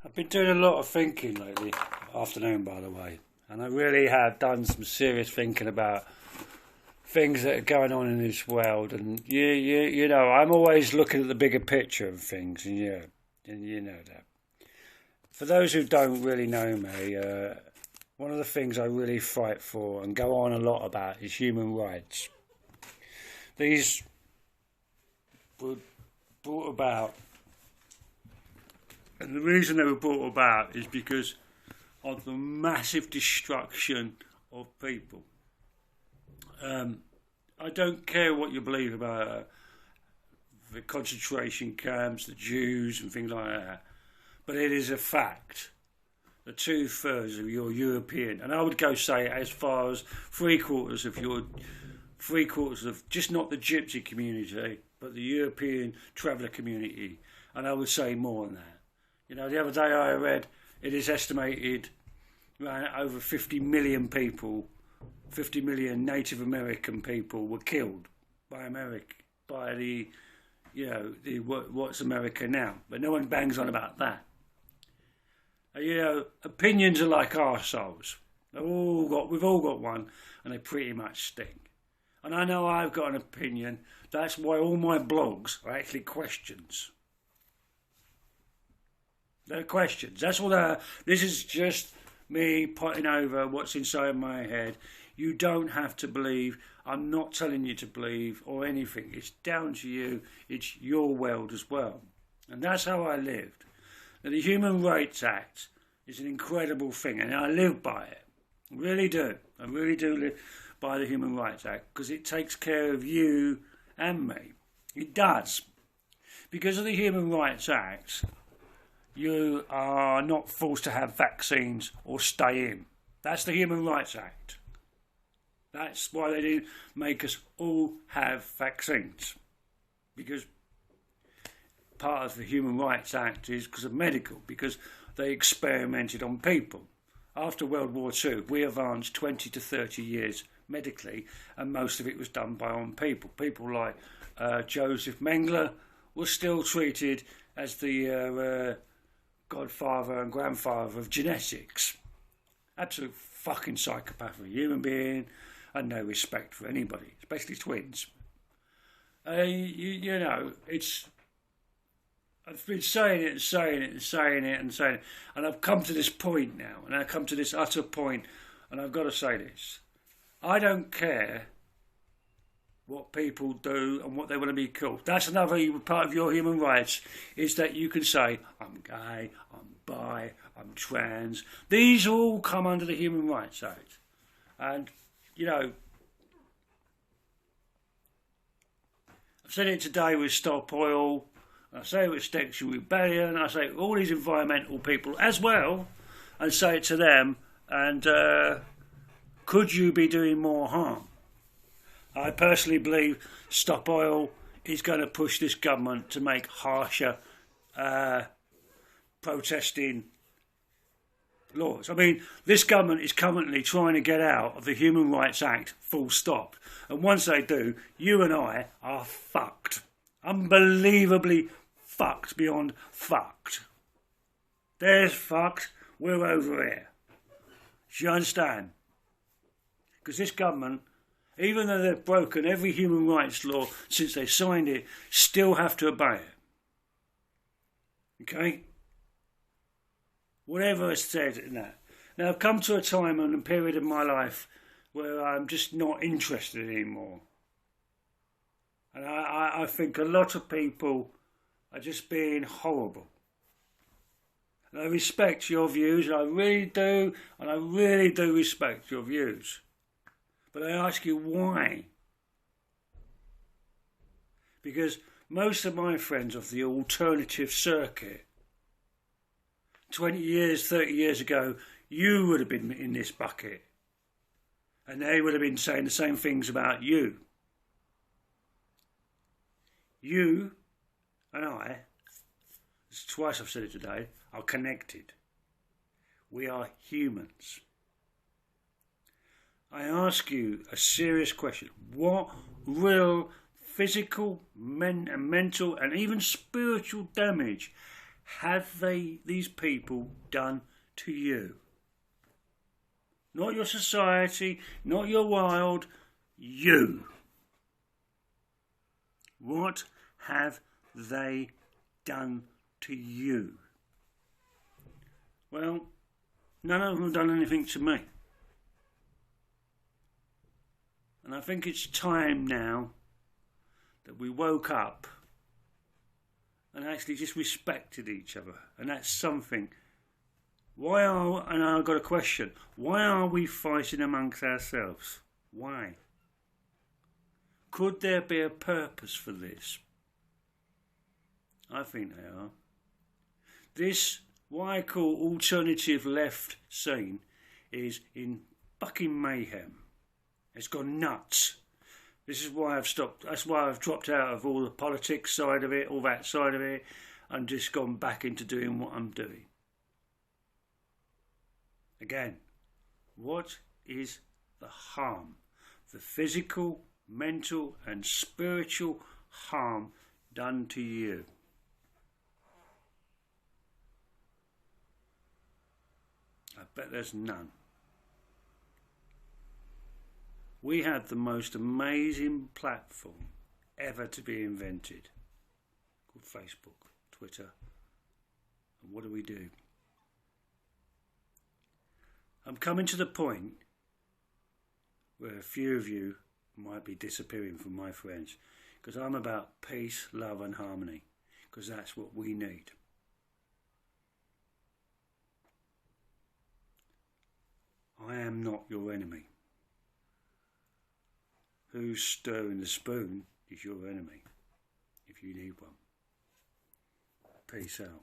I've been doing a lot of thinking lately, afternoon by the way, and I really have done some serious thinking about things that are going on in this world. And you know, I'm always looking at the bigger picture of things, and you know that. For those who don't really know me, one of the things I really fight for and go on a lot about is human rights. These were brought about, and the reason they were brought about is because of the massive destruction of people. I don't care what you believe about the concentration camps, the Jews and things like that, but it is a fact that two-thirds of your European, and I would go say as far as three-quarters of just not the gypsy community, but the European traveller community, and I would say more than that. You know, the other day I read it is estimated around over 50 million people, 50 million Native American people were killed by America, by what's America now. But no one bangs on about that. You know, opinions are like arseholes. We've all got one, and they pretty much stink. And I know I've got an opinion. That's why all my blogs are actually questions. They're questions. That's all they are. This is just me potting over what's inside my head. You don't have to believe. I'm not telling you to believe or anything. It's down to you. It's your world as well. And that's how I lived. Now, the Human Rights Act is an incredible thing, and I live by it. I really do. I really do live by the Human Rights Act because it takes care of you and me. It does. Because of the Human Rights Act, you are not forced to have vaccines or stay in. That's the Human Rights Act. That's why they didn't make us all have vaccines. Because part of the Human Rights Act is because of medical, because they experimented on people. After World War II, we advanced 20 to 30 years medically, and most of it was done by on people. People like Joseph Mengele was still treated as the godfather and grandfather of genetics. Absolute fucking psychopath of a human being, and no respect for anybody, especially twins. You know, it's... I've been saying it and saying it and saying it and saying it, and I've come to this point now, and I've come to this utter point, and I've got to say this. I don't care what people do and what they want to be called. That's another part of your human rights, is that you can say, I'm gay, I'm bi, I'm trans. These all come under the Human Rights Act. And, you know, I've said it today with Stop Oil, I say it with Extinction Rebellion, I say it with all these environmental people as well, and say it to them, and could you be doing more harm? I personally believe Stop Oil is going to push this government to make harsher protesting laws. I mean, this government is currently trying to get out of the Human Rights Act, full stop. And once they do, you and I are fucked. Unbelievably fucked beyond fucked. There's fucked, we're over here. Do you understand? Because this government, even though they've broken every human rights law since they signed it, still have to obey it. Okay? Whatever is said in that. Now, I've come to a time and a period of my life where I'm just not interested anymore. And I think a lot of people are just being horrible. And I respect your views, and I really do respect your views. But I ask you why? Because most of my friends of the alternative circuit, 20 years, 30 years ago, you would have been in this bucket. And they would have been saying the same things about you. You and I, it's twice I've said it today, are connected. We are humans. I ask you a serious question. What real physical, mental and even spiritual damage have these people done to you? Not your society, not your world, you. What have they done to you? Well, none of them have done anything to me. And I think it's time now that we woke up and actually just respected each other. And that's something. And I've got a question. Why are we fighting amongst ourselves? Why? Could there be a purpose for this? I think there are. This, what I call alternative left scene, is in fucking mayhem. It's gone nuts. This is why I've stopped. That's why I've dropped out of all the politics side of it, all that side of it, and just gone back into doing what I'm doing. Again, what is the harm? The physical, mental and spiritual harm done to you? I bet there's none. We had the most amazing platform ever to be invented, called Facebook, Twitter. And what do? I'm coming to the point where a few of you might be disappearing from my friends, because I'm about peace, love and harmony, because that's what we need. I am not your enemy. Who's stirring the spoon is your enemy, if you need one. Peace out.